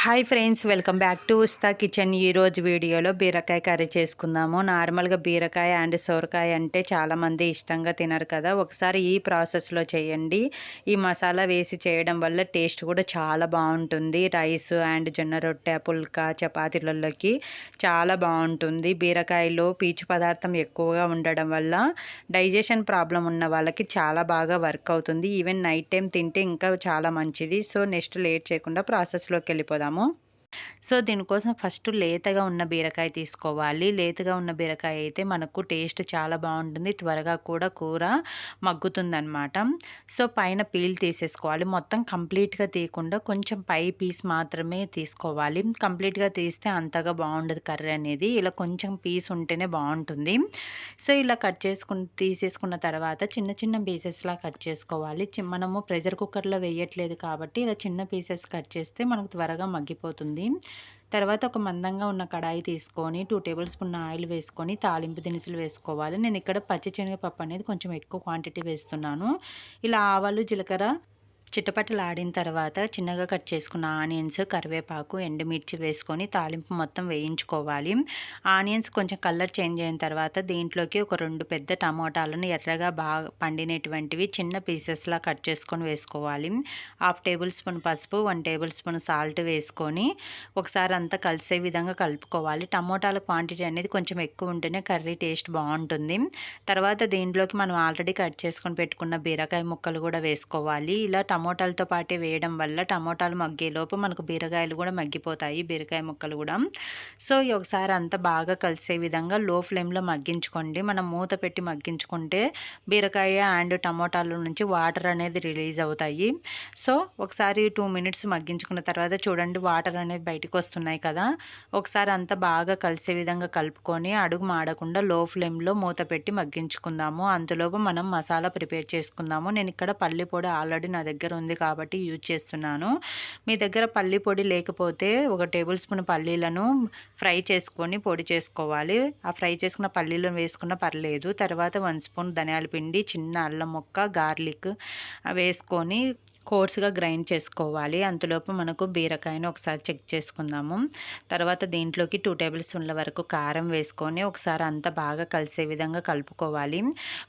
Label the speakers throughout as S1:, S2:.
S1: Hi friends, welcome back to ఉస్తా kitchen. ఈరోజు వీడియోలో బీరకాయ కర్రీ చేసుకుందాము. నార్మల్గా బీరకాయ అండ్ సొరకాయ అంటే చాలామంది ఇష్టంగా తినరు కదా. ఒకసారి ఈ ప్రాసెస్లో చేయండి. ఈ మసాలా వేసి చేయడం వల్ల టేస్ట్ కూడా చాలా బాగుంటుంది. రైస్ అండ్ జొన్న రొట్టె, పుల్కా, చపాతీలలోకి చాలా బాగుంటుంది. బీరకాయలో పీచు పదార్థం ఎక్కువగా ఉండడం వల్ల డైజెషన్ ప్రాబ్లం ఉన్న వాళ్ళకి చాలా బాగా వర్క్ అవుతుంది. ఈవెన్ నైట్ టైం తింటే ఇంకా చాలా మంచిది. సో నెక్స్ట్ లేట్ చేయకుండా ప్రాసెస్లోకి వెళ్ళిపోదాము. సో దీనికోసం ఫస్ట్ లేతగా ఉన్న బీరకాయ తీసుకోవాలి. లేతగా ఉన్న బీరకాయ అయితే మనకు టేస్ట్ చాలా బాగుంటుంది, త్వరగా కూడా కూర మగ్గుతుందనమాట. సో పైన పీల్ తీసేసుకోవాలి. మొత్తం కంప్లీట్గా తీయకుండా కొంచెం పై పీస్ మాత్రమే తీసుకోవాలి. కంప్లీట్గా తీస్తే అంతగా బాగుండదు కర్రీ అనేది. ఇలా కొంచెం పీస్ ఉంటేనే బాగుంటుంది. సో ఇలా తీసేసుకున్న తర్వాత చిన్న చిన్న పీసెస్లా కట్ చేసుకోవాలి. మనము ప్రెషర్ కుక్కర్లో వేయట్లేదు కాబట్టి ఇలా చిన్న పీసెస్ కట్ చేస్తే మనకు త్వరగా మగ్గిపోతుంది. తర్వాత ఒక మందంగా ఉన్న కడాయి తీసుకొని 2 టేబుల్ స్పూన్ ఆయిల్ వేసుకొని తాలింపు దినుసులు వేసుకోవాలి. నేను ఇక్కడ పచ్చి శనగపప్పు అనేది కొంచెం ఎక్కువ క్వాంటిటీ వేస్తున్నాను. ఇలా ఆవాలు, జీలకర్ర చిటపటలాడిన తర్వాత చిన్నగా కట్ చేసుకున్న ఆనియన్స్, కరివేపాకు, ఎండుమిర్చి వేసుకొని తాలింపు మొత్తం వేయించుకోవాలి. ఆనియన్స్ కొంచెం కలర్ చేంజ్ అయిన తర్వాత దీంట్లోకి ఒక 2 పెద్ద టమోటాలను ఎర్రగా బాగా పండినటువంటివి చిన్న పీసెస్లా కట్ చేసుకొని వేసుకోవాలి. 1/2 టేబుల్ స్పూన్ పసుపు, 1 టేబుల్ స్పూన్ సాల్ట్ వేసుకొని ఒకసారి అంతా కలిసే విధంగా కలుపుకోవాలి. టమోటాల క్వాంటిటీ అనేది కొంచెం ఎక్కువ ఉంటేనే కర్రీ టేస్ట్ బాగుంటుంది. తర్వాత దీంట్లోకి మనం ఆల్రెడీ కట్ చేసుకొని పెట్టుకున్న బీరకాయ ముక్కలు కూడా వేసుకోవాలి. ఇలా టమోటాలతో పాటే వేయడం వల్ల టమోటాలు మగ్గేలోపు మనకు బీరకాయలు కూడా మగ్గిపోతాయి, బీరకాయ ముక్కలు కూడా. సో ఒకసారి అంతా బాగా కలిసే విధంగా లో ఫ్లేమ్లో మగ్గించుకోండి. మనం మూత పెట్టి మగ్గించుకుంటే బీరకాయ అండ్ టమోటాల నుంచి వాటర్ అనేది రిలీజ్ అవుతాయి. సో ఒకసారి 2 మినిట్స్ మగ్గించుకున్న తర్వాత చూడండి వాటర్ అనేది బయటకు వస్తున్నాయి కదా. ఒకసారి అంతా బాగా కలిసే విధంగా కలుపుకొని అడుగు మాడకుండా లో ఫ్లేమ్లో మూత పెట్టి మగ్గించుకుందాము. అందులోపు మనం మసాలా ప్రిపేర్ చేసుకుందాము. నేను ఇక్కడ పల్లి పొడి ఆల్రెడీ నా దగ్గర ఉంది కాబట్టి యూజ్ చేస్తున్నాను. మీ దగ్గర పల్లి పొడి లేకపోతే 1 టేబుల్ స్పూన్ పల్లీలను ఫ్రై చేసుకొని పొడి చేసుకోవాలి. ఆ ఫ్రై చేసుకున్న పల్లీలను వేసుకున్న పర్లేదు. తర్వాత 1 స్పూన్ ధనియాల పిండి, చిన్న అల్లం ముక్క, గార్లిక్ వేసుకొని కోర్స్గా గ్రైండ్ చేసుకోవాలి. అంతలోపు మనకు బీరకాయను ఒకసారి చెక్ చేసుకుందాము. తర్వాత దీంట్లోకి 2 టేబుల్ స్పూన్ల వరకు కారం వేసుకొని ఒకసారి అంతా బాగా కలిసే విధంగా కలుపుకోవాలి.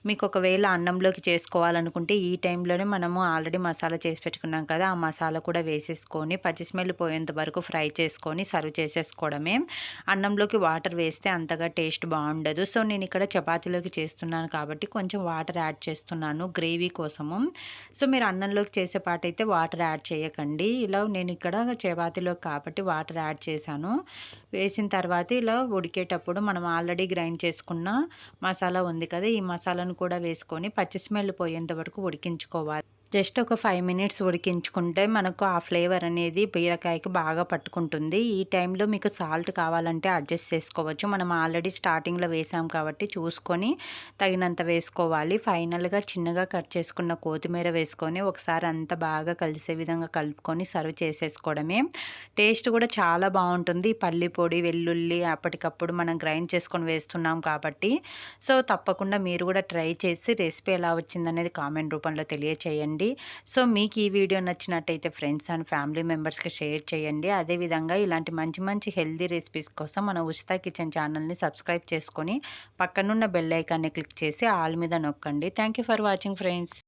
S1: మీకు ఒకవేళ అన్నంలోకి చేసుకోవాలనుకుంటే ఈ టైంలోనే మనము ఆల్రెడీ మసాలా చేసి పెట్టుకున్నాం కదా, ఆ మసాలా కూడా వేసేసుకొని పచ్చి స్మెల్ పోయేంత వరకు ఫ్రై చేసుకొని సర్వ్ చేసేసుకోవడమే. అన్నంలోకి వాటర్ వేస్తే అంతగా టేస్ట్ బాగుండదు. సో నేను ఇక్కడ చపాతీలోకి చేస్తున్నాను కాబట్టి కొంచెం వాటర్ యాడ్ చేస్తున్నాను గ్రేవీ కోసము. సో మీరు అన్నంలోకి చేసే పాటైతే వాటర్ యాడ్ చేయకండి. ఇలా నేను ఇక్కడ చపాతీలో కాబట్టి వాటర్ యాడ్ చేశాను. వేసిన తర్వాత ఇలా ఉడికేటప్పుడు మనం ఆల్రెడీ గ్రైండ్ చేసుకున్న మసాలా ఉంది కదా, ఈ మసాలాను కూడా వేసుకొని పచ్చి స్మెల్ పోయేంత వరకు ఉడికించుకోవాలి. జస్ట్ ఒక 5 మినిట్స్ ఉడికించుకుంటే మనకు ఆ ఫ్లేవర్ అనేది బీరకాయకి బాగా పట్టుకుంటుంది. ఈ టైంలో మీకు సాల్ట్ కావాలంటే అడ్జస్ట్ చేసుకోవచ్చు. మనం ఆల్రెడీ స్టార్టింగ్లో వేసాం కాబట్టి చూసుకొని తగినంత వేసుకోవాలి. ఫైనల్గా చిన్నగా కట్ చేసుకున్న కొత్తిమీర వేసుకొని ఒకసారి అంతా బాగా కలిసే విధంగా కలుపుకొని సర్వ్ చేసేసుకోవడమే. టేస్ట్ కూడా చాలా బాగుంటుంది. పల్లి పొడి, వెల్లుల్లి అప్పటికప్పుడు మనం గ్రైండ్ చేసుకొని వేస్తున్నాం కాబట్టి. సో తప్పకుండా మీరు కూడా ట్రై చేసి రెసిపీ ఎలా వచ్చిందనేది కామెంట్ రూపంలో తెలియచేయండి. సో మీకు ఈ వీడియో నచ్చినట్టయితే ఫ్రెండ్స్ అండ్ ఫ్యామిలీ మెంబర్స్కి షేర్ చేయండి. అదేవిధంగా ఇలాంటి మంచి మంచి హెల్దీ రెసిపీస్ కోసం మన ఉచిత కిచెన్ ఛానల్ని సబ్స్క్రైబ్ చేసుకొని పక్కనున్న బెల్ ఐకాన్ని క్లిక్ చేసి ఆల్ మీద నొక్కండి. Thank you for watching friends.